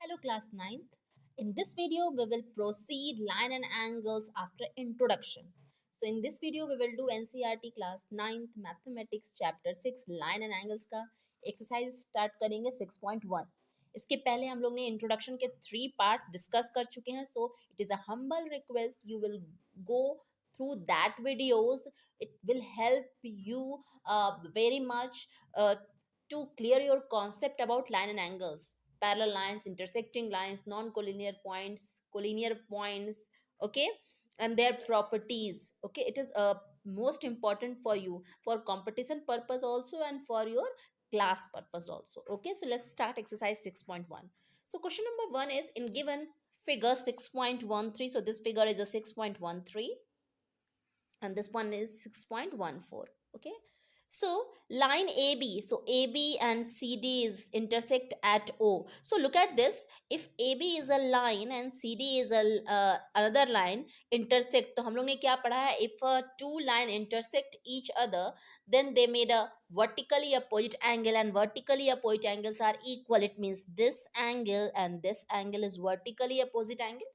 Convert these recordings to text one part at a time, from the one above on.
Hello class ninth. In this video we will proceed line and angles after introduction. So in this video we will do NCERT class ninth mathematics chapter 6 line and angles का exercise start करेंगे 6.1. इसके पहले हम लोग ने introduction के 3 parts discuss कर चुके हैं. So it is a humble request you will go through that videos. It will help you very much to clear your concept about line and angles, parallel lines, intersecting lines, non-collinear points, collinear points, okay, and their properties. Okay, it is most important for you for competition purpose also and for your class purpose also. Okay, so let's start exercise 6.1. So question number 1 is in given figure 6.13. So this figure is a 6.13 and this one is 6.14. Okay, so line AB, so AB and CD is intersect at O. So look at this, if AB is a line and CD is a another line intersect, तो हम लोग ने क्या पढ़ा है, if two line intersect each other then they made a vertically opposite angle and vertically opposite angles are equal. It means this angle and this angle is vertically opposite angle.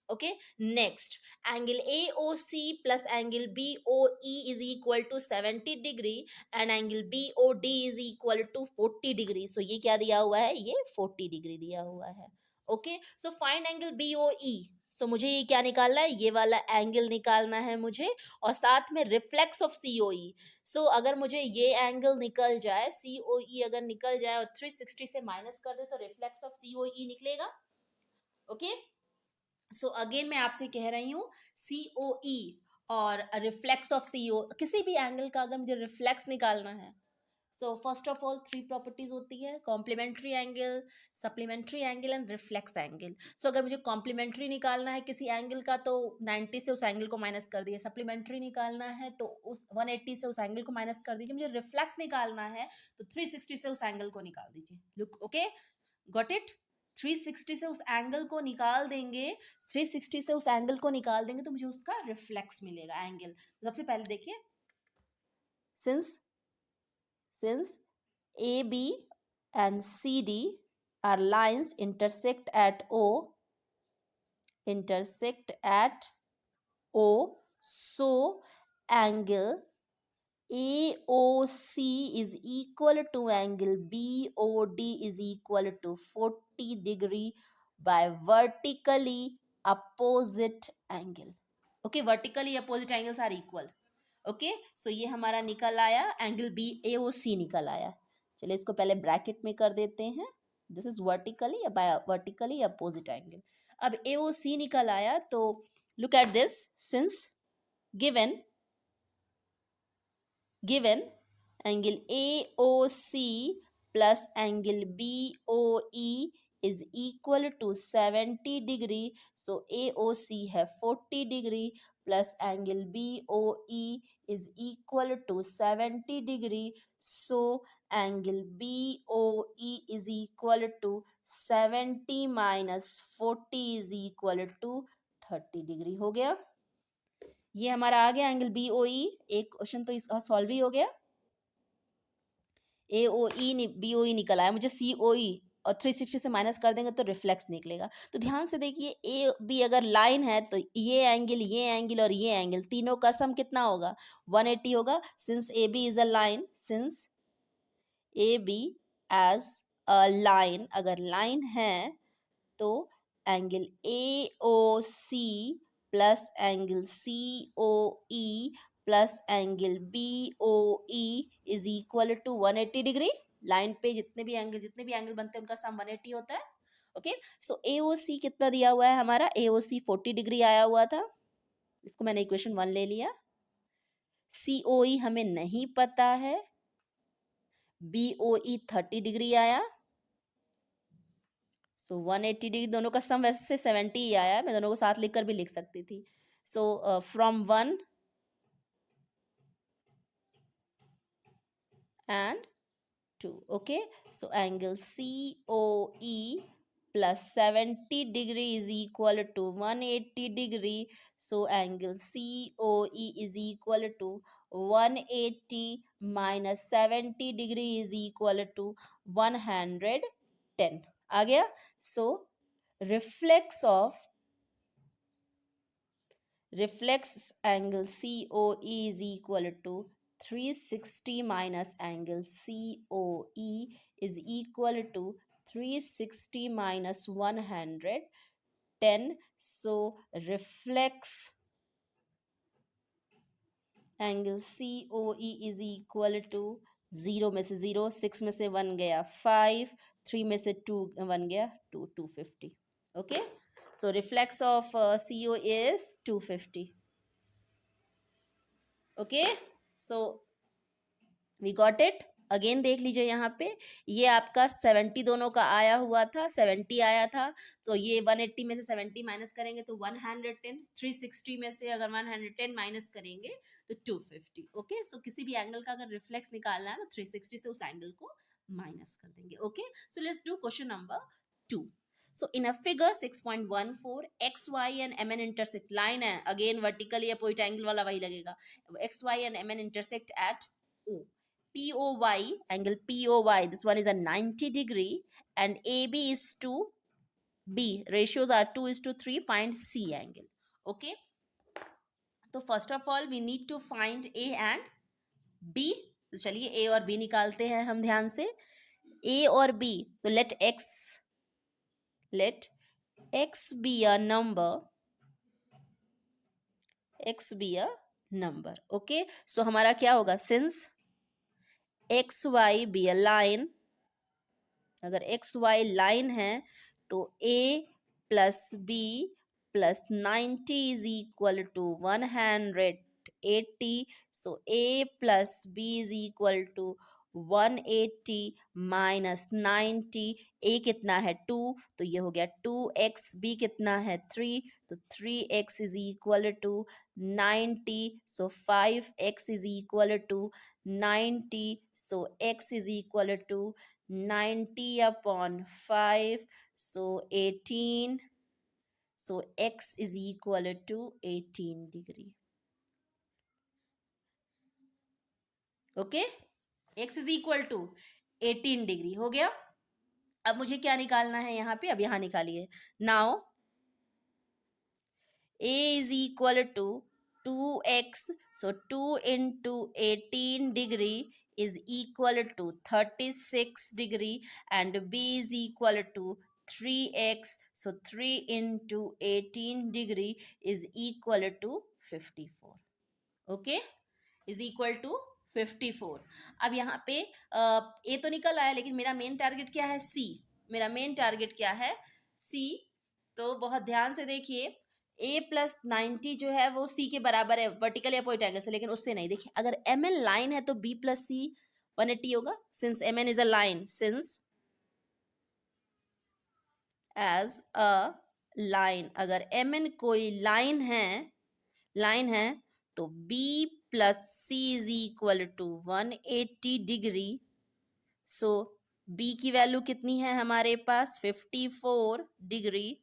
Okay, next angle AOC plus angle BOE is equal to 70 degree and angle BOD is equal to 40 degree. So ये क्या दिया हुआ है, ये 40 degree दिया हुआ है. Okay, so find angle BOE. सो मुझे ये क्या निकालना है, ये वाला एंगल निकालना है मुझे, और साथ में रिफ्लेक्स ऑफ COE. सो अगर मुझे ये एंगल निकल जाए, COE अगर निकल जाए और 360 से माइनस कर दे तो रिफ्लेक्स ऑफ COE निकलेगा. ओके, सो अगेन मैं आपसे कह रही हूँ COE और रिफ्लेक्स ऑफ CO, किसी भी एंगल का अगर मुझे रिफ्लेक्स निकालना है, so first of all 3 properties होती है, complementary angle, supplementary angle and reflex angle. So अगर मुझे कॉम्प्लीमेंट्री निकालना है किसी एंगल का तो 90 से उस एंगल को माइनस कर दिए, सप्लीमेंट्री निकालना है तो उस 180 से उस एंगल को माइनस कर दीजिए, मुझे रिफ्लेक्स निकालना है तो 360 से उस एंगल को निकाल दीजिए. Look, okay, got it. 360 से उस एंगल को निकाल देंगे, 360 से उस एंगल को निकाल देंगे तो मुझे उसका रिफ्लेक्स मिलेगा एंगल. सबसे पहले देखिए, since AB and CD are lines intersect at O, so angle AOC is equal to angle BOD is equal to 40 degree by vertically opposite angle. Okay, vertically opposite angles are equal. Okay, so ये हमारा निकल आया, angle BAOC निकल आया. चलिए इसको पहले bracket में कर देते हैं. This is vertically opposite angle. अब AOC निकल आया तो look at this, since given angle AOC plus angle BOE is equal to 70 degree. So AOC है 40 degree plus angle BOE is equal to 70 degree. So angle BOE is equal to 70 minus 40 is equal to 30 degree. हो गया, ये हमारा आ गया angle BOE. एक question तो इसका solve ही हो गया. AOE BOE निकल आया, मुझे COE और 360 से माइनस कर देंगे तो रिफ्लेक्स निकलेगा. तो ध्यान से देखिए, AB अगर लाइन है तो ये एंगल और ये एंगल तीनों का सम कितना होगा, 180 होगा. Since AB is a line, since AB is a line, अगर लाइन है तो angle AOC plus angle COE plus angle BOE is equal to 180 degree. Line पे जितने भी एंगल बनते हैं उनका सम 180 होता है. ओके, सो AOC कितना दिया हुआ है हमारा, AOC 40 डिग्री आया हुआ था, इसको मैंने इक्वेशन 1 ले लिया. COE हमें नहीं पता है, BOE 30 डिग्री आया. सो 180 डिग्री, दोनों का सम वैसे 70 ही आया है, मैं दोनों को साथ लिखकर भी लिख सकती थी. So from 1 and 2. Okay, so angle COE plus 70 degree is equal to 180 degree. So angle COE is equal to 180 minus 70 degree is equal to 110. आ गया. So reflex angle COE is equal to 360 minus angle COE is equal to 360 minus 110. So reflex angle C O E is equal to 0 में से 0, 6 में से 1 गया 5, 3 में से 2 1 गया 2, 250. Okay, so reflex of C O is 250. Okay, so we got it. Again देख लीजिए यहाँ पे, ये आपका 70 दोनों का आया हुआ था, 70 आया था. तो ये 180 में से 70 माइनस करेंगे तो 110, 360 में से अगर 110 माइनस करेंगे तो 250. ओके, सो किसी भी एंगल का अगर रिफ्लेक्स निकालना है तो 360 से उस एंगल को माइनस कर देंगे. Okay, so let's do question number 2. So in a figure 6.14, XY and MN intersect. line है, again vertically अपोजिट एंगल वाला वही लगेगा. XY and MN intersect at O. POY, angle POY, this one is a 90 degree and AB is to B. Ratios are 2:3. Find C angle. Okay. तो first of all we need to find A and B. तो चलिए A और B निकालते हैं हम ध्यान से. A और B, तो let X be a number. X be a number. Okay. So हमारा क्या होगा? Since XY be a line, अगर एक्स वाई लाइन है तो A plus B plus 90 is equal to 180. So A plus B is equal to 180 minus 90. A कितना है 2, तो ये हो गया 2x. बी कितना है 3, तो 3x is equal to 90. So 5x is equal to 90. So x is equal to 90 upon 5, so 18. So x is equal to 18 degree. Okay, x is equal to 18 degree हो गया. अब मुझे क्या निकालना है यहाँ पे? अब यहाँ निकालिए. Now a is equal to 2x, so 2 into 18 degree is equal to 36 degree and b is equal to 3x, so 3 into 18 degree is equal to 54. Okay, is equal to 54. अब यहाँ पे ए तो निकल आया, लेकिन मेरा मेन टारगेट क्या है? सी. मेरा मेन टारगेट क्या है? सी. तो बहुत ध्यान से देखिए, a प्लस 90 जो है वो c के बराबर है वर्टिकल अपोजिट एंगल से, लेकिन उससे नहीं. देखिए अगर mn लाइन है तो b प्लस c 180 होगा. Since mn is a line, since is a line, अगर mn कोई लाइन है तो b plus c is equal to 180 degree. So b की वैल्यू कितनी है हमारे पास? 54 degree.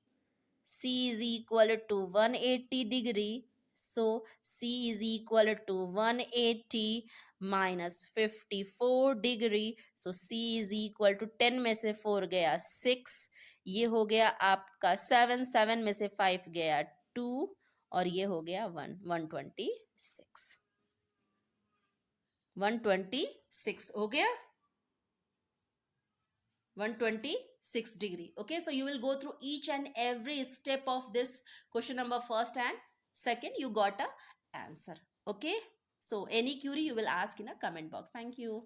C is equal to 180 degree. So C is equal to 180 minus 54 degree. So C is equal to 10 में से 4 गया 6. ये हो गया आपका 7, 7 में से 5 गया 2 और ये हो गया 126. 126 हो गया 126 degree. Okay, so you will go through each and every step of this question number first and second. You got a answer. Okay, so any query you will ask in a comment box. Thank you.